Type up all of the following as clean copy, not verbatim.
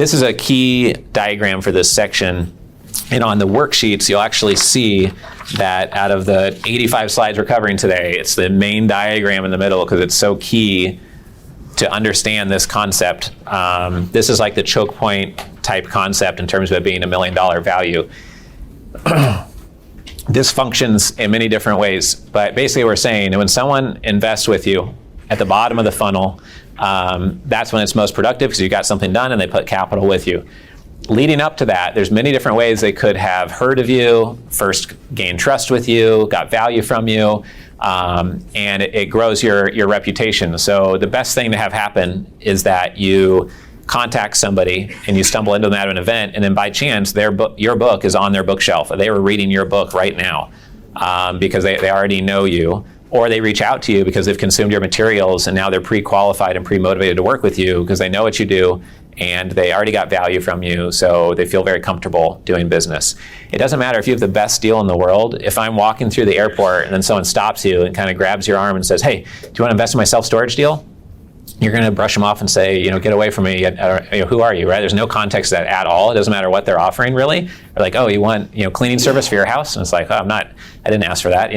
This is a key diagram for this section. And on the worksheets, you'll actually see that out of the 85 slides we're covering today, it's the main diagram in the middle because it's so key to understand this concept. This is like the choke point type concept in terms of it being $1 million value. This functions in many different ways, but basically we're saying that when someone invests with you at the bottom of the funnel, that's when it's most productive because you got something done and they put capital with you. Leading up to that, there's many different ways they could have heard of you, first gained trust with you, got value from you, and it grows your reputation. So the best thing to have happen is that you contact somebody and you stumble into them at an event, and then by chance your book is on their bookshelf. They were reading your book right now because they already know you, or they reach out to you because they've consumed your materials and now they're pre-qualified and pre-motivated to work with you because they know what you do and they already got value from you, so they feel very comfortable doing business. It doesn't matter if you have the best deal in the world. If I'm walking through the airport and then someone stops you and kind of grabs your arm and says, "Hey, do you want to invest in my self-storage deal?" You're going to brush them off and say, "Get away from me. Who are you?" Right? There's no context to that at all. It doesn't matter what they're offering, really. They're like, "Oh, you want cleaning service for your house?" And it's like, "Oh, I didn't ask for that."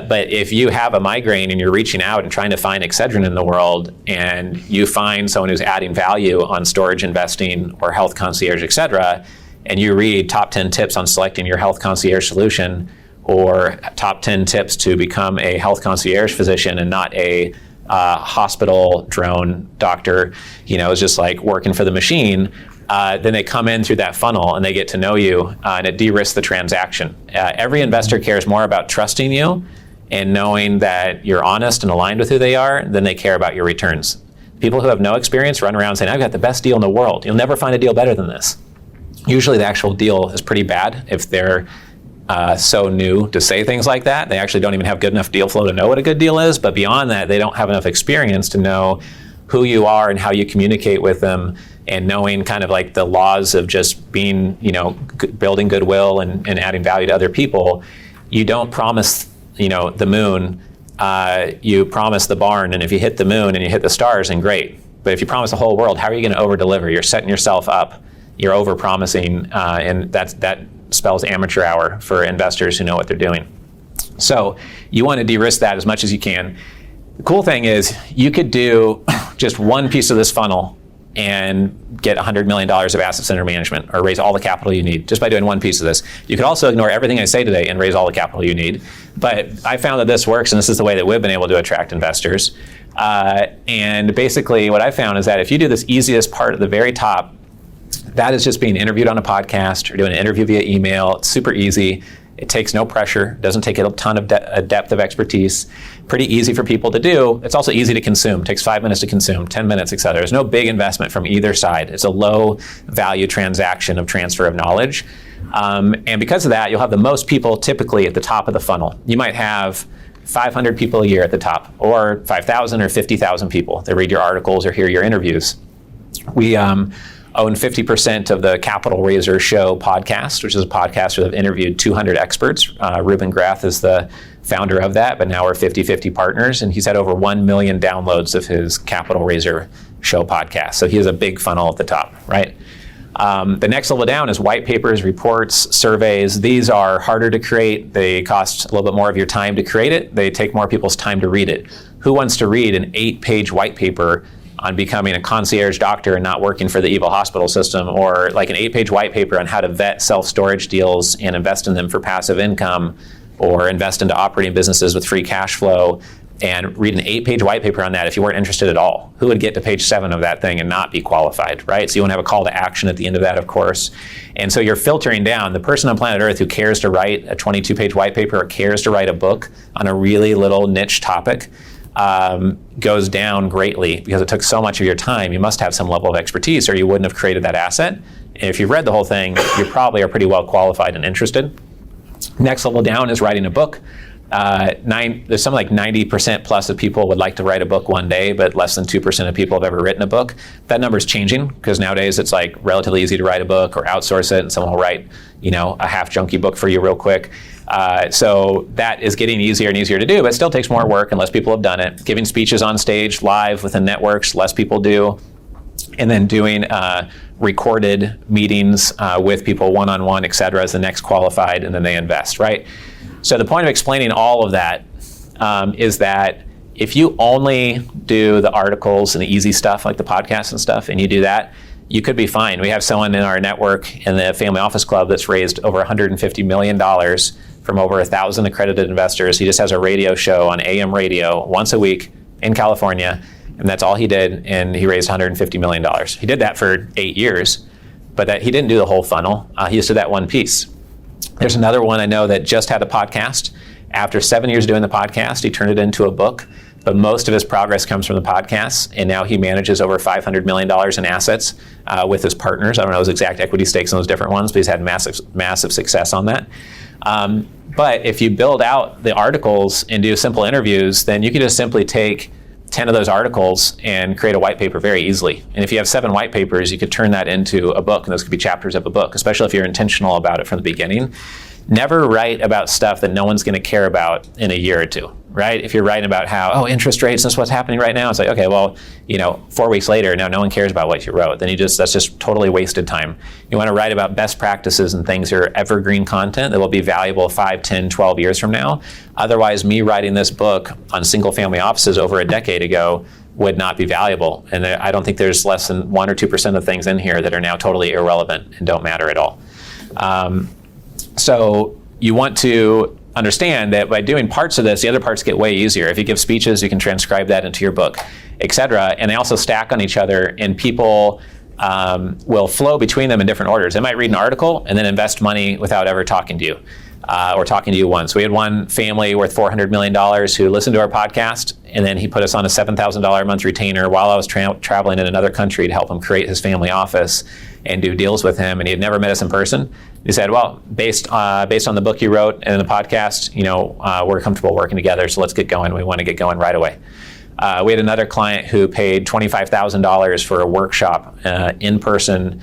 But if you have a migraine and you're reaching out and trying to find Excedrin in the world, and you find someone who's adding value on storage investing or health concierge, et cetera, and you read top 10 tips on selecting your health concierge solution, or top 10 tips to become a health concierge physician and not a hospital drone doctor, is just like working for the machine, then they come in through that funnel and they get to know you, and it de-risks the transaction. Every investor cares more about trusting you and knowing that you're honest and aligned with who they are than they care about your returns. People who have no experience run around saying, "I've got the best deal in the world." You'll never find a deal better than this. Usually the actual deal is pretty bad if they're so new to say things like that. They actually don't even have good enough deal flow to know what a good deal is, but beyond that, they don't have enough experience to know who you are and how you communicate with them, and knowing kind of like the laws of just being, building goodwill and adding value to other people. You don't promise, the moon, you promise the barn, and if you hit the moon and you hit the stars, then great. But if you promise the whole world, how are you going to over-deliver? You're setting yourself up, you're over-promising, and that spells amateur hour for investors who know what they're doing. So you want to de-risk that as much as you can. The cool thing is you could do just one piece of this funnel and get $100 million of assets under management, or raise all the capital you need just by doing one piece of this. You could also ignore everything I say today and raise all the capital you need. But I found that this works, and this is the way that we've been able to attract investors. And basically what I found is that if you do this easiest part at the very top, that is just being interviewed on a podcast or doing an interview via email. It's super easy. It takes no pressure. Doesn't take a ton of depth of expertise. Pretty easy for people to do. It's also easy to consume. It takes 5 minutes to consume, 10 minutes, et cetera. There's no big investment from either side. It's a low value transaction of transfer of knowledge. And because of that, you'll have the most people typically at the top of the funnel. You might have 500 people a year at the top, or 5,000 or 50,000 people that read your articles or hear your interviews. We own 50% of the Capital Raiser Show podcast, which is a podcast where they've interviewed 200 experts. Ruben Grath is the founder of that, but now we're 50-50 partners, and he's had over 1 million downloads of his Capital Raiser Show podcast. So he has a big funnel at the top, right? The next level down is white papers, reports, surveys. These are harder to create. They cost a little bit more of your time to create it. They take more people's time to read it. Who wants to read an 8-page white paper on becoming a concierge doctor and not working for the evil hospital system, or like an 8-page white paper on how to vet self-storage deals and invest in them for passive income, or invest into operating businesses with free cash flow, and read an 8-page white paper on that if you weren't interested at all? Who would get to page 7 of that thing and not be qualified, right? So you want to have a call to action at the end of that, of course. And so you're filtering down. The person on planet Earth who cares to write a 22-page white paper or cares to write a book on a really little niche topic goes down greatly because it took so much of your time. You must have some level of expertise or you wouldn't have created that asset. And if you've read the whole thing, you probably are pretty well qualified and interested. Next level down is writing a book. There's something like 90% plus of people would like to write a book one day, but less than 2% of people have ever written a book. That number is changing because nowadays it's like relatively easy to write a book or outsource it and someone will write, a half junky book for you real quick. So that is getting easier and easier to do, but it still takes more work and less people have done it. Giving speeches on stage live within networks, less people do. and then doing recorded meetings with people one-on-one, et cetera, as the next qualified, and then they invest, right? So the point of explaining all of that is that if you only do the articles and the easy stuff like the podcasts and stuff, and you do that, you could be fine. We have someone in our network in the Family Office Club that's raised over $150 million from over 1,000 accredited investors. He just has a radio show on AM radio once a week in California, and that's all he did, and he raised $150 million. He did that for 8 years, but that he didn't do the whole funnel. He just did that one piece. There's another one I know that just had a podcast. After 7 years doing the podcast, he turned it into a book, but most of his progress comes from the podcasts, and now he manages over $500 million in assets with his partners. I don't know his exact equity stakes on those different ones, but he's had massive success on that. But if you build out the articles and do simple interviews, then you can just simply take 10 of those articles and create a white paper very easily. And if you have 7 white papers, you could turn that into a book, and those could be chapters of a book, especially if you're intentional about it from the beginning. Never write about stuff that no one's going to care about in a year or two, right? If you're writing about how, interest rates, this is what's happening right now, it's like, okay, well, 4 weeks later, now no one cares about what you wrote. Then that's just totally wasted time. You want to write about best practices and things that are evergreen content that will be valuable 5, 10, 12 years from now. Otherwise, me writing this book on single family offices over a decade ago would not be valuable. And I don't think there's less than 1 or 2% of things in here that are now totally irrelevant and don't matter at all. So you want to understand that by doing parts of this, the other parts get way easier. If you give speeches, you can transcribe that into your book, et cetera. And they also stack on each other, and people will flow between them in different orders. They might read an article and then invest money without ever talking to you or talking to you once. We had one family worth $400 million who listened to our podcast, and then he put us on a $7,000 a month retainer while I was traveling in another country to help him create his family office and do deals with him. And he had never met us in person. He said, well, based on the book you wrote and the podcast, we're comfortable working together, so let's get going. We want to get going right away. We had another client who paid $25,000 for a workshop in person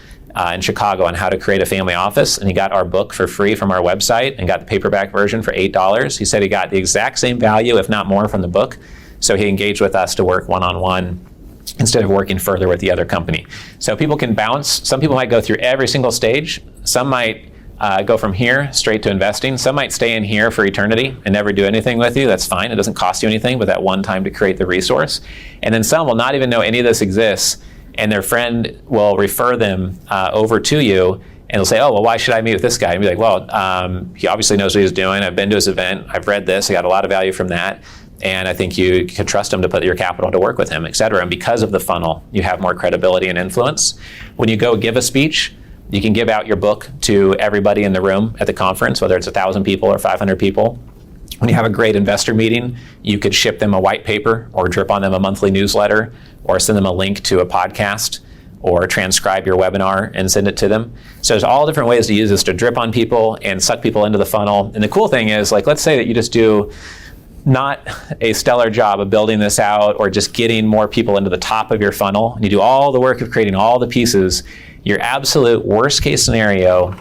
in Chicago on how to create a family office, and he got our book for free from our website and got the paperback version for $8. He said he got the exact same value, if not more, from the book, so he engaged with us to work one-on-one instead of working further with the other company. So people can bounce. Some people might go through every single stage. Some might go from here straight to investing. Some might stay in here for eternity and never do anything with you. That's fine. It doesn't cost you anything but that one time to create the resource. And then some will not even know any of this exists, and their friend will refer them over to you, and they'll say, oh, well, why should I meet with this guy? And be like, well, he obviously knows what he's doing. I've been to his event. I've read this. I got a lot of value from that. And I think you can trust him to put your capital to work with him, et cetera. And because of the funnel, you have more credibility and influence. When you go give a speech, you can give out your book to everybody in the room at the conference, whether it's 1,000 people or 500 people. When you have a great investor meeting, you could ship them a white paper or drip on them a monthly newsletter or send them a link to a podcast or transcribe your webinar and send it to them. So there's all different ways to use this to drip on people and suck people into the funnel. And the cool thing is, let's say that you just do not a stellar job of building this out or just getting more people into the top of your funnel, and you do all the work of creating all the pieces. Your absolute worst case scenario,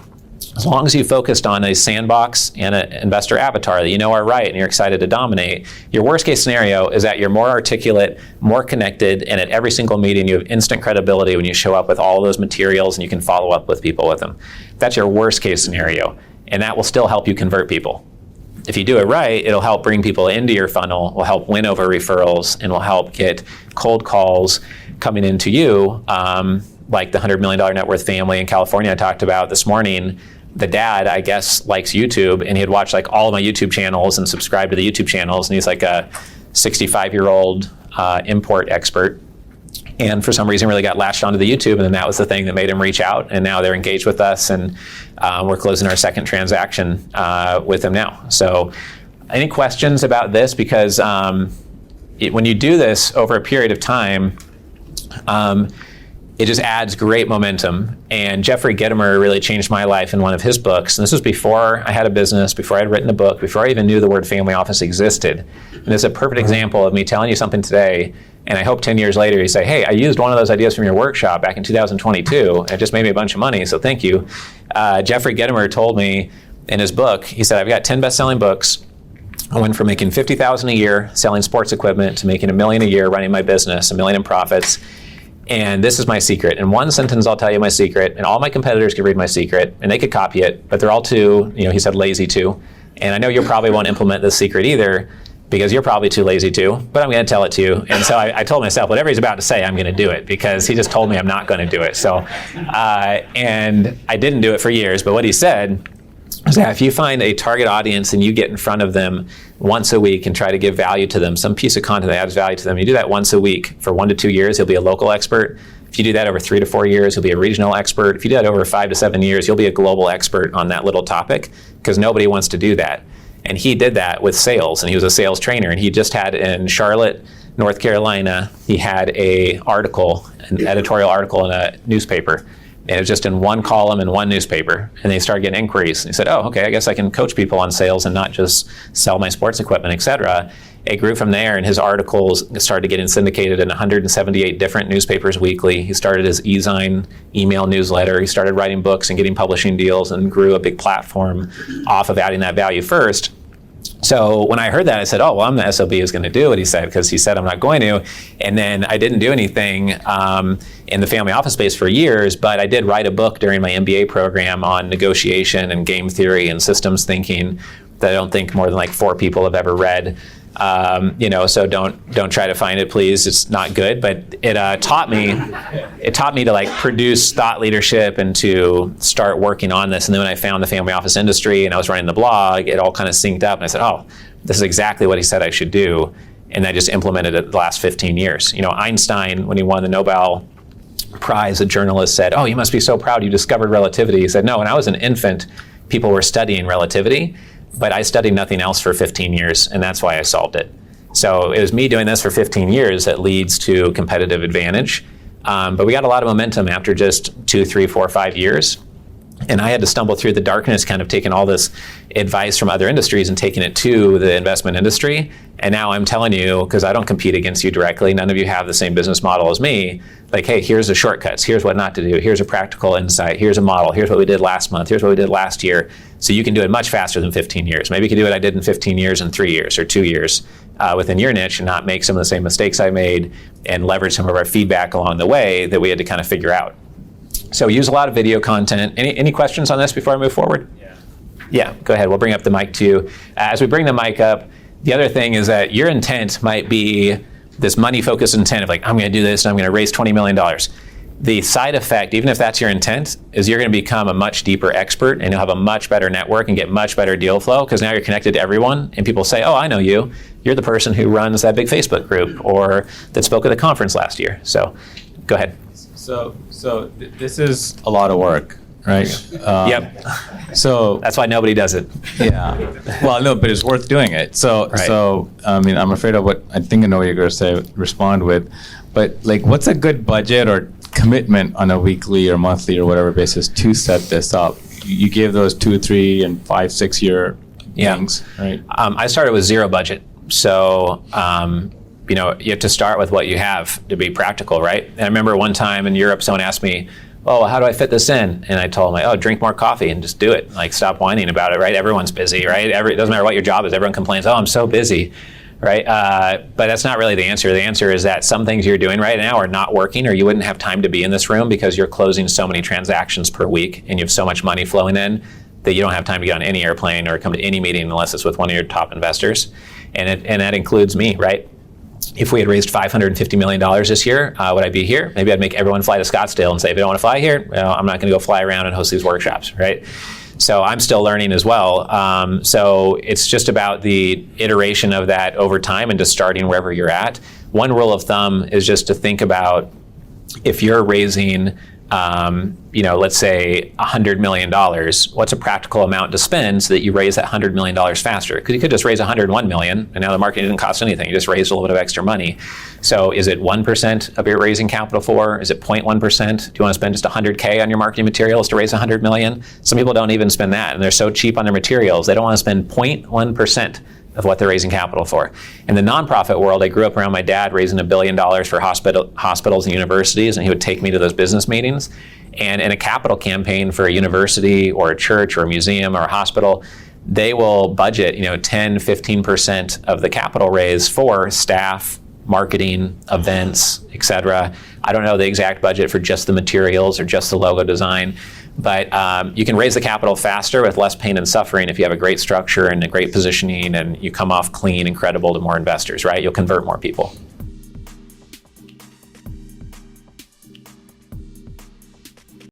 as long as you focused on a sandbox and an investor avatar that you know are right and you're excited to dominate, your worst case scenario is that you're more articulate, more connected, and at every single meeting you have instant credibility when you show up with all of those materials and you can follow up with people with them. That's your worst case scenario, and that will still help you convert people. If you do it right, it'll help bring people into your funnel, will help win over referrals, and will help get cold calls coming into you, like the $100 million net worth family in California I talked about this morning. The dad, I guess, likes YouTube, and he'd watch all of my YouTube channels and subscribe to the YouTube channels, and he's like a 65-year-old import expert. And for some reason really got latched onto the YouTube, and then that was the thing that made him reach out, and now they're engaged with us, and we're closing our second transaction with them now. So any questions about this? Because when you do this over a period of time, it just adds great momentum. And Jeffrey Gitomer really changed my life in one of his books. And this was before I had a business, before I had written a book, before I even knew the word family office existed. And it's a perfect example of me telling you something today, and I hope 10 years later you say, hey, I used one of those ideas from your workshop back in 2022, and it just made me a bunch of money, so thank you. Jeffrey Gitomer told me in his book, he said, I've got 10 best-selling books. I went from making $50,000 a year selling sports equipment to making $1 million a year running my business, $1 million in profits. And this is my secret. In one sentence, I'll tell you my secret, and all my competitors could read my secret, and they could copy it, but they're all too, he said, lazy too. And I know you probably won't implement this secret either, because you're probably too lazy to, but I'm going to tell it to you. And so I told myself, whatever he's about to say, I'm going to do it, because he just told me I'm not going to do it. So, and I didn't do it for years, but what he said was that if you find a target audience and you get in front of them once a week and try to give value to them, some piece of content that adds value to them, you do that once a week for 1 to 2 years, you'll be a local expert. If you do that over 3 to 4 years, you'll be a regional expert. If you do that over 5 to 7 years, you'll be a global expert on that little topic, because nobody wants to do that. And he did that with sales, and he was a sales trainer. And he just had in Charlotte, North Carolina, he had an editorial article in a newspaper. And it was just in one column in one newspaper. And they started getting inquiries. And he said, oh, okay, I guess I can coach people on sales and not just sell my sports equipment, et cetera. It grew from there, and his articles started getting syndicated in 178 different newspapers weekly. He started his eZine email newsletter. He started writing books and getting publishing deals, and grew a big platform off of adding that value first. So when I heard that, I said, oh, well, I'm the SOB who's going to do what he said, because he said I'm not going to. And then I didn't do anything in the family office space for years, but I did write a book during my MBA program on negotiation and game theory and systems thinking that I don't think more than like 4 people have ever read. So don't try to find it, please. It's not good, but it taught me to like produce thought leadership and to start working on this. And then when I found the family office industry and I was running the blog, it all kind of synced up, and I said, oh, this is exactly what he said I should do. And I just implemented it the last 15 years. Einstein, when he won the Nobel Prize, a journalist said, oh, you must be so proud you discovered relativity. He said, no, when I was an infant, people were studying relativity, but I studied nothing else for 15 years, and that's why I solved it. So it was me doing this for 15 years that leads to competitive advantage. But we got a lot of momentum after just 2, 3, 4, 5 years. And I had to stumble through the darkness, kind of taking all this advice from other industries and taking it to the investment industry. And now I'm telling you, because I don't compete against you directly, none of you have the same business model as me, like, hey, here's the shortcuts, here's what not to do, here's a practical insight, here's a model, here's what we did last month, here's what we did last year. So you can do it much faster than 15 years. Maybe you can do what I did in 15 years in 3 years or 2 years within your niche, and not make some of the same mistakes I made, and leverage some of our feedback along the way that we had to kind of figure out. So we use a lot of video content. Any questions on this before I move forward? Yeah, go ahead. We'll bring up the mic to you. As we bring the mic up, the other thing is that your intent might be this money-focused intent of like, I'm going to do this and I'm going to raise $20 million. The side effect, even if that's your intent, is you're going to become a much deeper expert, and you'll have a much better network and get much better deal flow, because now you're connected to everyone, and people say, oh, I know you. You're the person who runs that big Facebook group, or that spoke at the conference last year. So go ahead. So this is a lot of work, right? Yep. So that's why nobody does it. Yeah. Well, no, but it's worth doing it. So, right. So I mean, I'm afraid of what I think I know what you're going to say. Respond with, but like, what's a good budget or commitment on a weekly or monthly or whatever basis to set this up? You gave those 2, 3, and 5, 6 year things, right? I started with zero budget, so. You have to start with what you have to be practical, right? And I remember one time in Europe, someone asked me, oh, how do I fit this in? And I told them, like, oh, drink more coffee and just do it. Like, stop whining about it, right? Everyone's busy, right? It doesn't matter what your job is. Everyone complains, oh, I'm so busy, right? But that's not really the answer. The answer is that some things you're doing right now are not working, or you wouldn't have time to be in this room, because you're closing so many transactions per week and you have so much money flowing in that you don't have time to get on any airplane or come to any meeting unless it's with one of your top investors. And that includes me, right? If we had raised $550 million this year, would I be here? Maybe I'd make everyone fly to Scottsdale and say, if you don't want to fly here, well, I'm not going to go fly around and host these workshops, right? So I'm still learning as well. So it's just about the iteration of that over time and just starting wherever you're at. One rule of thumb is just to think about, if you're raising let's say $100 million, what's a practical amount to spend so that you raise that $100 million faster? Because you could just raise $101 million, and now the market didn't cost anything. You just raised a little bit of extra money. So is it 1% of your raising capital for? Is it 0.1%? Do you want to spend just $100K on your marketing materials to raise $100 million? Some people don't even spend that, and they're so cheap on their materials, they don't want to spend 0.1% of what they're raising capital for. In the nonprofit world, I grew up around my dad raising $1 billion for hospitals and universities, and he would take me to those business meetings. And in a capital campaign for a university or a church or a museum or a hospital, they will budget 10, 15% of the capital raise for staff, marketing, events, etc. I don't know the exact budget for just the materials or just the logo design, but you can raise the capital faster with less pain and suffering if you have a great structure and a great positioning and you come off clean and credible to more investors, right? You'll convert more people.